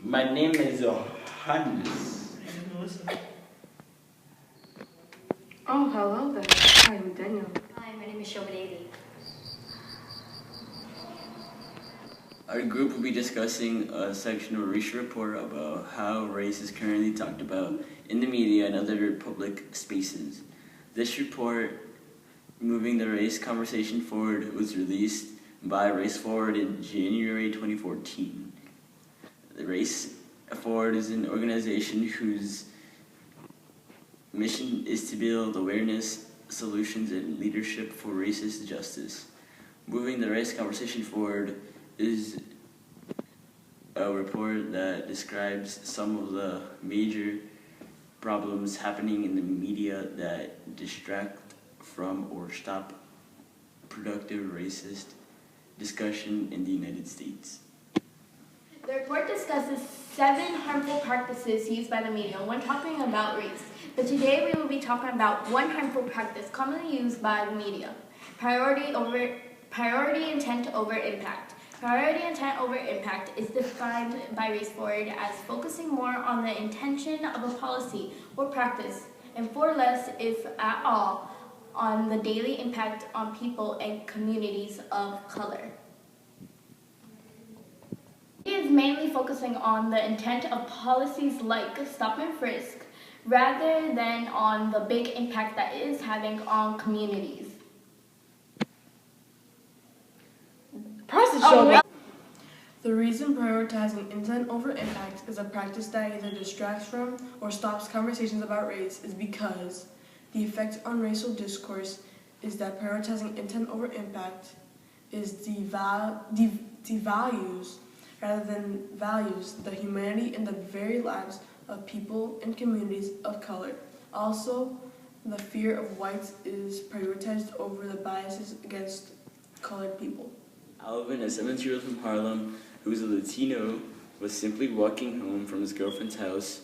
My name is Johannes. Oh, hello there. Hi, I'm Daniel. Hi, my name is Shobadeli. Our group will be discussing a section of a recent report about how race is currently talked about in the media and other public spaces. This report, Moving the Race Conversation Forward, was released by Race Forward in January 2014. The Race Forward is an organization whose mission is to build awareness, solutions, and leadership for racist justice. Moving the Race Conversation Forward is a report that describes some of the major problems happening in the media that distract from or stop productive racist discussion in the United States. The report discusses 7 harmful practices used by the media when talking about race. But today we will be talking about one harmful practice commonly used by the media: priority intent over impact. Priority intent over impact is defined by Race Forward as focusing more on the intention of a policy or practice and far less, if at all, on the daily impact on people and communities of color. It is mainly focusing on the intent of policies like stop and frisk rather than on the big impact that it is having on communities. The reason prioritizing intent over impact is a practice that either distracts from or stops conversations about race is because the effect on racial discourse is that prioritizing intent over impact is devalues rather than values the humanity and the very lives of people and communities of color. Also, the fear of whites is prioritized over the biases against colored people. Alvin, a 17-year-old from Harlem who is a Latino, was simply walking home from his girlfriend's house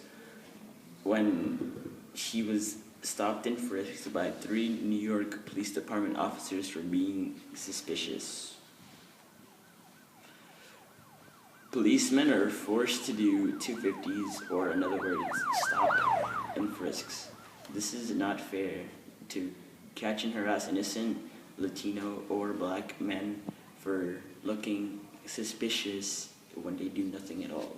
when she was stopped and frisked by 3 New York Police Department officers for being suspicious. Policemen are forced to do 250s, or in other words, stop and frisks. This is not fair to catch and harass innocent Latino or black men for looking suspicious when they do nothing at all.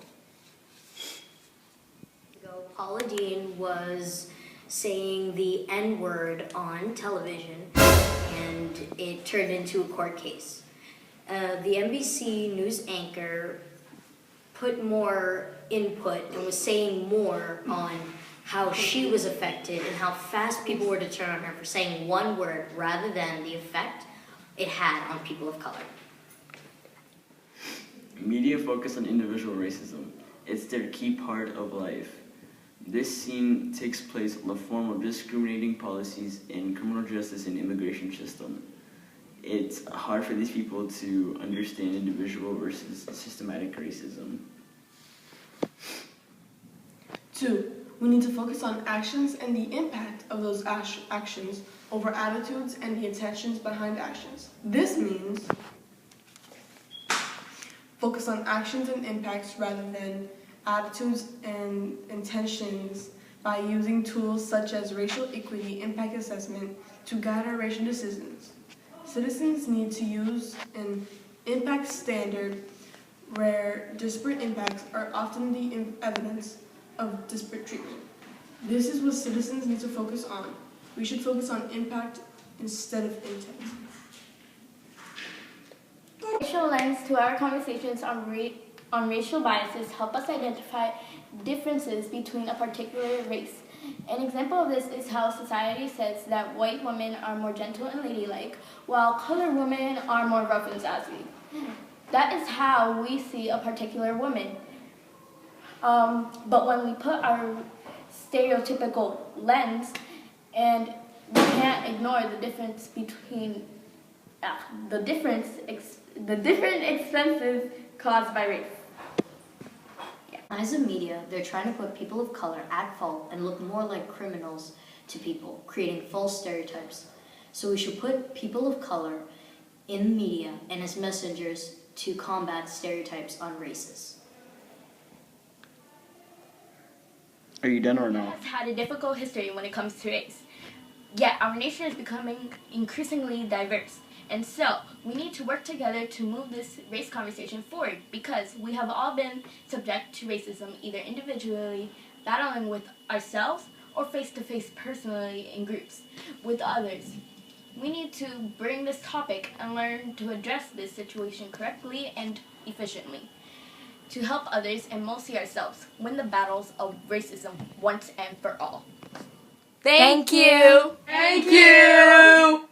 Paula Deen was saying the N-word on television, and it turned into a court case. The NBC News anchor put more input and was saying more on how she was affected and how fast people were to turn on her for saying one word rather than the effect it had on people of color. Media focus on individual racism. It's their key part of life. This scene takes place in the form of discriminating policies in criminal justice and immigration system. It's hard for these people to understand individual versus systematic racism. 2, we need to focus on actions and the impact of those actions over attitudes and the intentions behind actions. This means focus on actions and impacts rather than attitudes and intentions by using tools such as racial equity impact assessment to guide our racial decisions. Citizens need to use an impact standard where disparate impacts are often the evidence of disparate treatment. This is what citizens need to focus on. We should focus on impact instead of intent. Racial lens to our conversations on racial biases help us identify differences between a particular race. An example of this is how society says that white women are more gentle and ladylike, while colored women are more rough and sassy. That is how we see a particular woman. But when we put our stereotypical lens, and we can't ignore the difference between the different expenses caused by race. As a media, they're trying to put people of color at fault and look more like criminals to people, creating false stereotypes. So we should put people of color in media and as messengers to combat stereotypes on races. Are you done or no? has had a difficult history when it comes to race. Yet our nation is becoming increasingly diverse. And so, we need to work together to move this race conversation forward because we have all been subject to racism either individually, battling with ourselves, or face-to-face personally in groups with others. We need to bring this topic and learn to address this situation correctly and efficiently to help others and mostly ourselves win the battles of racism once and for all. Thank you. Thank you.